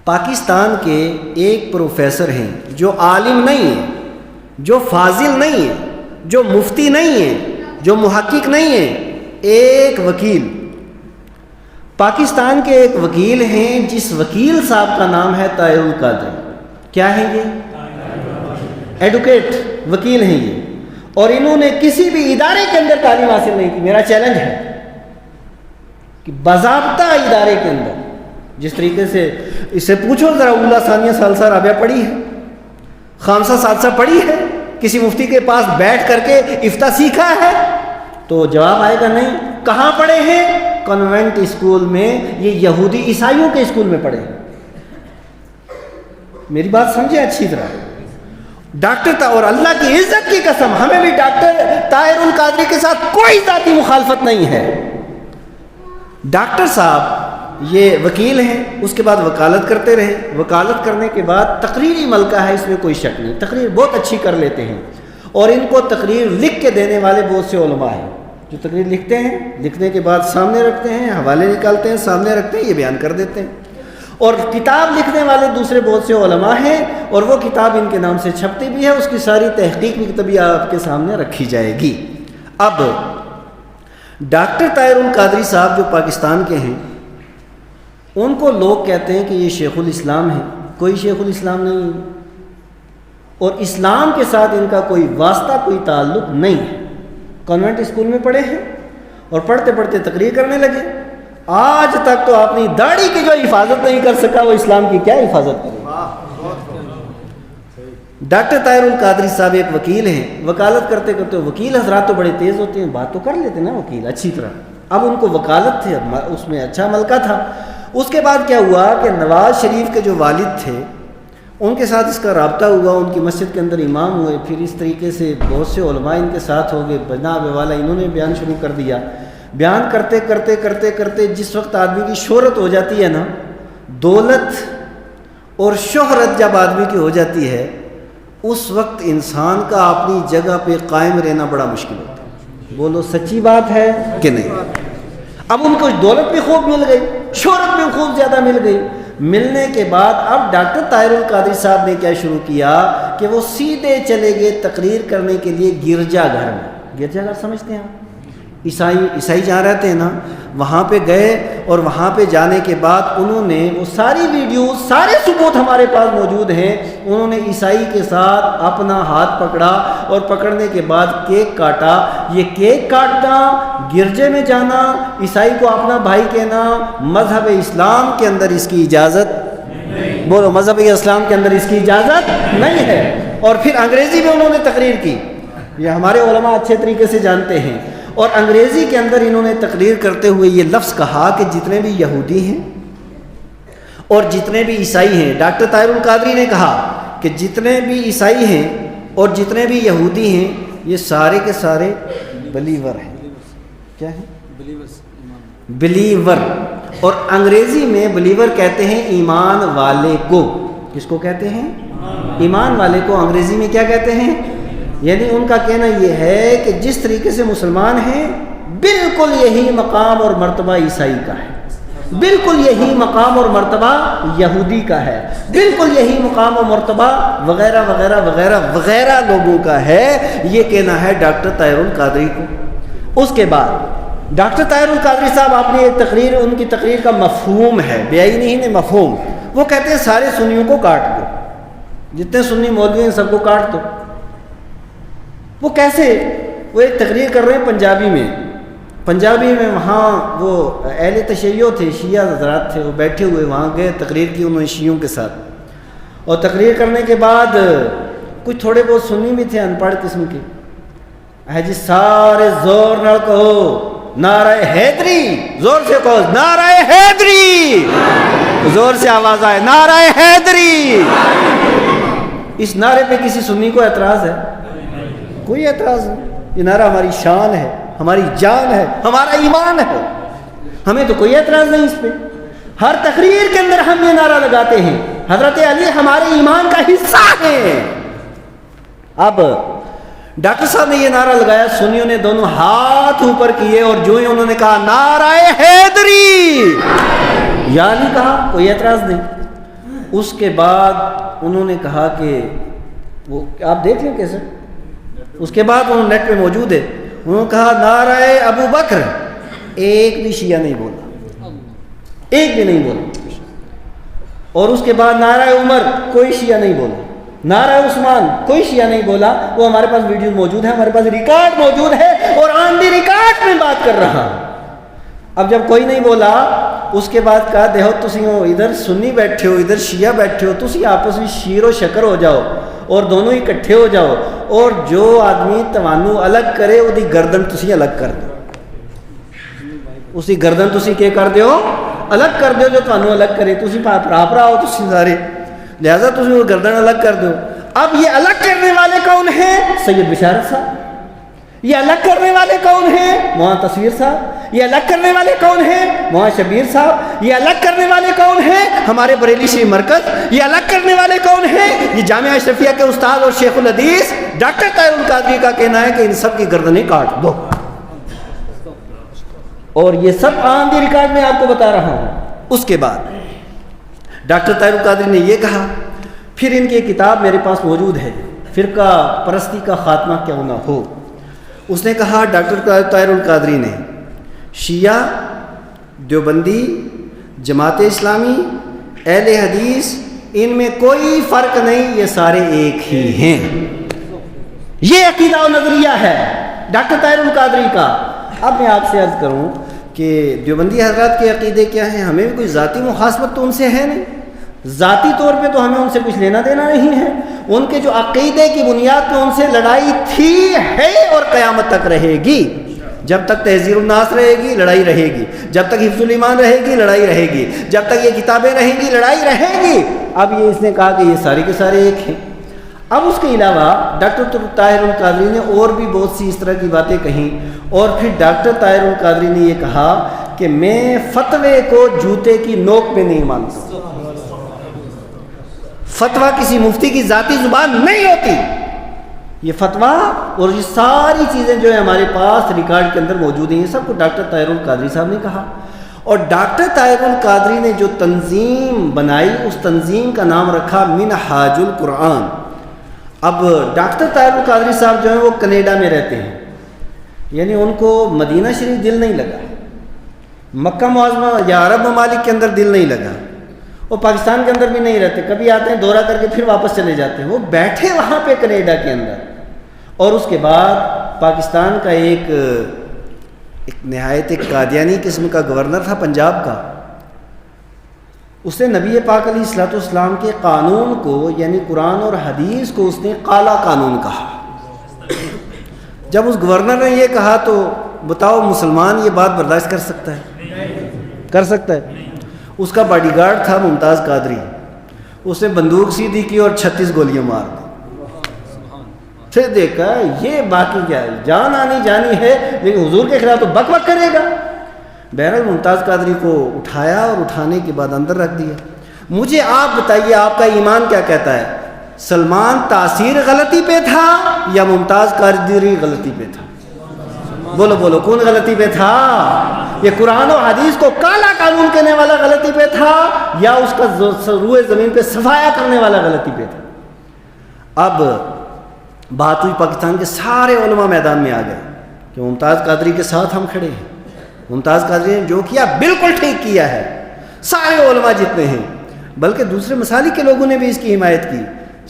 پاکستان کے ایک پروفیسر ہیں جو عالم نہیں ہیں، جو فاضل نہیں ہیں، جو مفتی نہیں ہیں، جو محقق نہیں ہیں، ایک وکیل، پاکستان کے ایک وکیل ہیں جس وکیل صاحب کا نام ہے طاہر القادری۔ کیا ہیں یہ؟ ایڈوکیٹ وکیل ہیں یہ، اور انہوں نے کسی بھی ادارے کے اندر تعلیم حاصل نہیں کی۔ میرا چیلنج ہے کہ باضابطہ ادارے کے اندر، جس طریقے سے اس سے پوچھو ذرا اولا ثانیہ ثالثہ رابعہ پڑھی ہے، خامسہ سادسہ پڑھی ہے، کسی مفتی کے پاس بیٹھ کر کے افتاء سیکھا ہے، تو جواب آئے گا نہیں۔ کہاں پڑھے ہیں؟ کانوینٹ اسکول میں، یہ یہودی عیسائیوں کے اسکول میں پڑھے ہیں۔ میری بات سمجھیں اچھی طرح۔ ڈاکٹر اور اللہ کی عزت کی قسم، ہمیں بھی ڈاکٹر طاہر القادری کے ساتھ کوئی ذاتی مخالفت نہیں ہے۔ ڈاکٹر صاحب یہ وکیل ہیں، اس کے بعد وکالت کرتے رہے، وکالت کرنے کے بعد تقریری ملکہ ہے، اس میں کوئی شک نہیں، تقریر بہت اچھی کر لیتے ہیں، اور ان کو تقریر لکھ کے دینے والے بہت سے علماء ہیں جو تقریر لکھتے ہیں، لکھنے کے بعد سامنے رکھتے ہیں، حوالے نکالتے ہیں، سامنے رکھتے ہیں، یہ بیان کر دیتے ہیں۔ اور کتاب لکھنے والے دوسرے بہت سے علماء ہیں، اور وہ کتاب ان کے نام سے چھپتی بھی ہے، اس کی ساری تحقیق بھی کتابی آپ کے سامنے رکھی جائے گی۔ اب ڈاکٹر طاہر القادری صاحب جو پاکستان کے ہیں، ان کو لوگ کہتے ہیں کہ یہ شیخ الاسلام ہیں۔ کوئی شیخ الاسلام نہیں ہے، اور اسلام کے ساتھ ان کا کوئی واسطہ، کوئی تعلق نہیں ہے۔ کانوینٹ اسکول میں پڑھے ہیں، اور پڑھتے پڑھتے تقریر کرنے لگے۔ آج تک تو اپنی داڑھی کی جو حفاظت نہیں کر سکا، وہ اسلام کی کیا حفاظت کرے؟ ڈاکٹر طاہر القادری صاحب ایک وکیل ہیں، وکالت کرتے کرتے، وکیل حضرات تو بڑے تیز ہوتے ہیں، بات تو کر لیتے نا وکیل اچھی طرح۔ اب ان کو وکالت تھی، اس میں اچھا ملکہ تھا۔ اس کے بعد کیا ہوا کہ نواز شریف کے جو والد تھے، ان کے ساتھ اس کا رابطہ ہوا، ان کی مسجد کے اندر امام ہوئے، پھر اس طریقے سے بہت سے علماء ان کے ساتھ ہو گئے، بناب والا انہوں نے بیان شروع کر دیا۔ بیان کرتے کرتے کرتے کرتے جس وقت آدمی کی شہرت ہو جاتی ہے نا، دولت اور شہرت جب آدمی کی ہو جاتی ہے، اس وقت انسان کا اپنی جگہ پہ قائم رہنا بڑا مشکل ہوتا ہے۔ بولو سچی بات ہے کہ نہیں؟ اب ان کو دولت بھی خوب مل گئی، شہرت بھی خوب زیادہ مل گئی۔ ملنے کے بعد اب ڈاکٹر طاہر القادری صاحب نے کیا شروع کیا کہ وہ سیدھے چلے گئے تقریر کرنے کے لیے گرجا گھر میں۔ گرجا گھر سمجھتے ہیں آپ؟ عیسائی جہاں رہتے ہیں نا، وہاں پہ گئے، اور وہاں پہ جانے کے بعد انہوں نے وہ ساری ویڈیوز، سارے ثبوت ہمارے پاس موجود ہیں، انہوں نے عیسائی کے ساتھ اپنا ہاتھ پکڑا، اور پکڑنے کے بعد کیک کاٹا۔ یہ کیک کاٹنا، گرجے میں جانا، عیسائی کو اپنا بھائی کہنا، مذہب اسلام کے اندر اس کی اجازت نہیں۔ بولو مذہب اسلام کے اندر اس کی اجازت نہیں ہے۔ اور پھر انگریزی میں انہوں نے تقریر کی، یہ ہمارے علماء اچھے طریقے سے جانتے ہیں، اور انگریزی کے اندر انہوں نے تقریر کرتے ہوئے یہ لفظ کہا کہ جتنے بھی یہودی ہیں اور جتنے بھی عیسائی ہیں، ڈاکٹر طاہر القادری نے کہا کہ جتنے بھی عیسائی ہیں اور جتنے بھی یہودی ہیں، یہ سارے کے سارے بلیور ہیں۔ کیا ہے؟ بلیور۔ اور انگریزی میں بلیور کہتے ہیں ایمان والے کو۔ کس کو کہتے ہیں؟ ایمان والے کو انگریزی میں کیا کہتے ہیں؟ یعنی ان کا کہنا یہ ہے کہ جس طریقے سے مسلمان ہیں، بالکل یہی مقام اور مرتبہ عیسائی کا ہے، بالکل یہی مقام اور مرتبہ یہودی کا ہے، بالکل یہی مقام اور مرتبہ وغیرہ وغیرہ وغیرہ وغیرہ لوگوں کا ہے۔ یہ کہنا ہے ڈاکٹر طاہر القادری کو۔ اس کے بعد ڈاکٹر طاہر القادری صاحب، آپ نے ایک تقریر، ان کی تقریر کا مفہوم ہے، بیائی نہیں ہے مفہوم، وہ کہتے ہیں سارے سنیوں کو کاٹ دو، جتنے سنی مولوی ہیں سب کو کاٹ دو۔ وہ کیسے؟ وہ ایک تقریر کر رہے ہیں پنجابی میں، وہاں وہ اہل تشیع تھے، شیعہ حضرات تھے، وہ بیٹھے ہوئے وہاں گئے، تقریر کی انہوں نے شیعوں کے ساتھ، اور تقریر کرنے کے بعد کچھ تھوڑے بہت سنی بھی تھے، ان پڑھ قسم کے، ہے جی سارے زور نہ کہو نعرہ حیدری، زور سے کہو نعرہ حیدری، زور سے آواز آئے نعرہ حیدری۔ اس نعرے پہ کسی سنی کو اعتراض ہے؟ کوئی اعتراض نہیں۔ یہ نعرہ ہماری شان ہے، ہماری جان ہے، ہمارا ایمان ہے، ہمیں تو کوئی اعتراض نہیں اس پہ۔ ہر تقریر کے اندر ہم یہ نعرہ لگاتے ہیں، حضرت علی ہمارے ایمان کا حصہ ہے۔ اب ڈاکٹر صاحب نے یہ نعرہ لگایا، سنیوں نے دونوں ہاتھ اوپر کیے، اور جو ہی انہوں نے کہا نعرہ حیدری، یا علی کہا، کوئی اعتراض نہیں۔ اس کے بعد انہوں نے کہا کہ وہ آپ دیکھ لیں کیسے، اس کے بعد انہوں نیٹ پہ موجود ہے، انہوں نے کہا نعرہ ابو بکر، ایک بھی شیعہ نہیں بولا، ایک بھی نہیں بولا، اور اس کے بعد نعرہ عمر، کوئی شیعہ نہیں بولا، نعرہ عثمان، کوئی شیعہ نہیں بولا۔ وہ ہمارے پاس ویڈیو موجود ہے، ہمارے پاس ریکارڈ موجود ہے، اور آن دی ریکارڈ میں بات کر رہا ہوں۔ اب جب کوئی نہیں بولا، اس کے بعد کہا دیکھو تسی ہو ادھر سنی بیٹھے ہو، ادھر شیعہ بیٹھے ہو، تسی آپس میں شیر و شکر ہو جاؤ اور دونوں اکٹھے ہو جاؤ، اور جو آدمی توانو الگ کرے وہ دی گردن تسی الگ کر دو، اسی گردن تسی کیا کر دیو، الگ کر دیو، جو توانو الگ کرے، تسی پراپرا ہو تسی سارے، لہذا تسی وہ گردن الگ کر دو۔ اب یہ الگ کرنے والے کون ہیں؟ سید بشارت صاحب۔ یہ الگ کرنے والے کون ہیں؟ مولانا تصویر صاحب۔ یہ الگ کرنے والے کون ہیں؟ مولانا شبیر صاحب۔ یہ الگ کرنے والے کون ہیں؟ ہمارے بریلی شریف مرکز۔ یہ الگ کرنے والے کون ہیں؟ یہ جامعہ اشرفیہ کے استاد اور شیخ الحدیث ڈاکٹر طاہر القادری کا کہنا ہے کہ ان سب کی گردنیں کاٹ دو، اور یہ سب آن دی ریکارڈ میں آپ کو بتا رہا ہوں۔ اس کے بعد ڈاکٹر طاہر القادری نے یہ کہا، پھر ان کی کتاب میرے پاس موجود ہے، فرقہ پرستی کا خاتمہ کیوں نہ ہو۔ اس نے کہا ڈاکٹر طاہر القادری نے، شیعہ، دیوبندی، جماعت اسلامی، اہل حدیث، ان میں کوئی فرق نہیں، یہ سارے ایک ہی ہیں۔ یہ عقیدہ و نظریہ ہے ڈاکٹر طاہر القادری کا۔ اب میں آپ سے عرض کروں کہ دیوبندی حضرات کے عقیدے کیا ہیں؟ ہمیں بھی کوئی ذاتی مخاصمت تو ان سے ہے نہیں، ذاتی طور پہ تو ہمیں ان سے کچھ لینا دینا نہیں ہے۔ ان کے جو عقیدے کی بنیاد پہ ان سے لڑائی تھی، ہے، اور قیامت تک رہے گی۔ جب تک تہذیب الناس رہے گی لڑائی رہے گی، جب تک حفظ الایمان رہے گی لڑائی رہے گی، جب تک یہ کتابیں رہیں گی لڑائی رہے گی۔ اب یہ اس نے کہا کہ یہ سارے کے سارے ایک ہیں۔ اب اس کے علاوہ ڈاکٹر طاہر القادری نے اور بھی بہت سی اس طرح کی باتیں کہیں، اور پھر ڈاکٹر طاہر القادری نے یہ کہا کہ میں فتوے کو جوتے کی نوک پہ نہیں مانتا، فتویٰ کسی مفتی کی ذاتی زبان نہیں ہوتی۔ یہ فتویٰ اور یہ ساری چیزیں جو ہے ہمارے پاس ریکارڈ کے اندر موجود ہیں، یہ سب کو ڈاکٹر طاہر القادری صاحب نے کہا۔ اور ڈاکٹر طاہر القادری نے جو تنظیم بنائی، اس تنظیم کا نام رکھا منہاج القرآن۔ اب ڈاکٹر طاہر القادری صاحب جو ہیں وہ کینیڈا میں رہتے ہیں، یعنی ان کو مدینہ شریف دل نہیں لگا، مکہ معظمہ یا عرب ممالک کے اندر دل نہیں لگا، وہ پاکستان کے اندر بھی نہیں رہتے، کبھی آتے ہیں دورہ کر کے پھر واپس چلے جاتے ہیں۔ وہ بیٹھے وہاں پہ کینیڈا کے اندر، اور اس کے بعد پاکستان کا ایک نہایت قادیانی قسم کا گورنر تھا پنجاب کا، اس نے نبی پاک علیہ الصلوۃ والسلام کے قانون کو، یعنی قرآن اور حدیث کو، اس نے کالا قانون کہا۔ جب اس گورنر نے یہ کہا تو بتاؤ مسلمان یہ بات برداشت کر سکتا ہے؟ کر سکتا ہے؟ اس کا باڈی گارڈ تھا ممتاز قادری، اس نے بندوق سیدھی کی اور 36 گولیاں مار دی۔ پھر دیکھا یہ باقی کیا ہے، جان آنی جانی ہے، لیکن حضور کے خلاف تو بک بک کرے گا۔ بہرحال ممتاز قادری کو اٹھایا اور اٹھانے کے بعد اندر رکھ دیا۔ مجھے آپ بتائیے آپ کا ایمان کیا کہتا ہے، سلمان تاثیر غلطی پہ تھا یا ممتاز قادری غلطی پہ تھا؟ بولو بولو، کون غلطی پہ تھا؟ یہ قرآن و حدیث کو کالا قانون کہنے والا غلطی پہ تھا یا اس کا روئے زمین پہ صفایا کرنے والا غلطی پہ تھا؟ اب بات ہوئی، پاکستان کے سارے علماء میدان میں آ گئے کہ ممتاز قادری کے ساتھ ہم کھڑے ہیں، ممتاز قادری نے جو کیا بالکل ٹھیک کیا ہے، سارے علماء جتنے ہیں، بلکہ دوسرے مسالک کے لوگوں نے بھی اس کی حمایت کی۔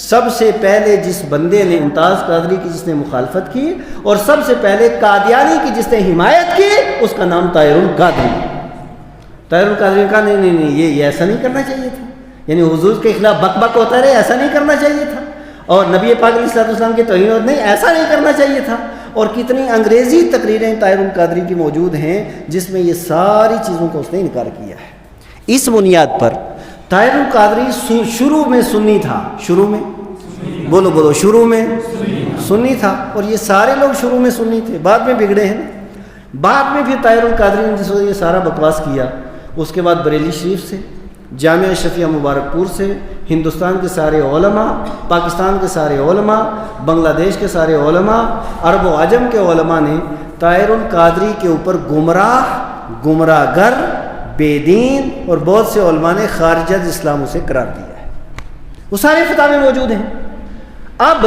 سب سے پہلے جس بندے نے ممتاز قادری کی جس نے مخالفت کی، اور سب سے پہلے قادیانی کی جس نے حمایت کی، اس کا نام طاہر القادری۔ طاہر القادری نے کہا نہیں نہیں نہیں، یہ ایسا نہیں کرنا چاہیے تھا، یعنی حضور کے خلاف بک بک ہوتا رہے، ایسا نہیں کرنا چاہیے تھا، اور نبی پاک علیہ الصلوۃ والسلام کی توہین نہیں، ایسا نہیں کرنا چاہیے تھا۔ اور کتنی انگریزی تقریریں طاہر القادری کی موجود ہیں جس میں یہ ساری چیزوں کا اس نے انکار کیا ہے۔ اس بنیاد پر طاہر القادری شروع میں سنی تھا، شروع میں بولو بولو، شروع میں سنی تھا، اور یہ سارے لوگ شروع میں سنی تھے، بعد میں بگڑے ہیں۔ بعد میں پھر طاہر القادری نے جس وقت یہ سارا بکواس کیا، اس کے بعد بریلی شریف سے، جامعہ اشرفیہ مبارک پور سے، ہندوستان کے سارے علماء، پاکستان کے سارے علماء، بنگلہ دیش کے سارے علماء، عرب و عجم کے علماء نے طاہر القادری کے اوپر گمراہ گر، بے دین، اور بہت سے علماء نے خارج از اسلام اسے قرار دیا ہے۔ وہ سارے فتاوے موجود ہیں۔ اب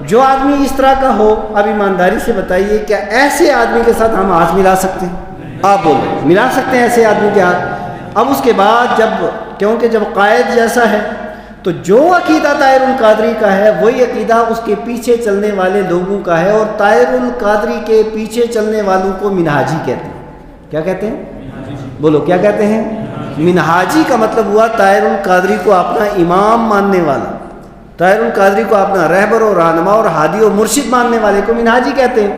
جو آدمی اس طرح کا ہو، اب ایمانداری سے بتائیے کیا ایسے آدمی کے ساتھ ہم ہاتھ ملا سکتے ہیں؟ آپ بولیں ملا سکتے ہیں ایسے آدمی کے ہاتھ؟ اب اس کے بعد کیونکہ جب قائد جیسا ہے تو جو عقیدہ طاہر القادری کا ہے وہی عقیدہ اس کے پیچھے چلنے والے لوگوں کا ہے، اور طاہر القادری کے پیچھے چلنے والوں کو منہاجی کہتے ہیں۔ کیا کہتے ہیں؟ بولو کیا کہتے ہیں؟ منہاجی کا مطلب ہوا طاہر القادری کو اپنا امام ماننے والا، طاہر القادری کو اپنا رہبر اور رہنما اور ہادی اور مرشد ماننے والے کو منہاجی کہتے ہیں۔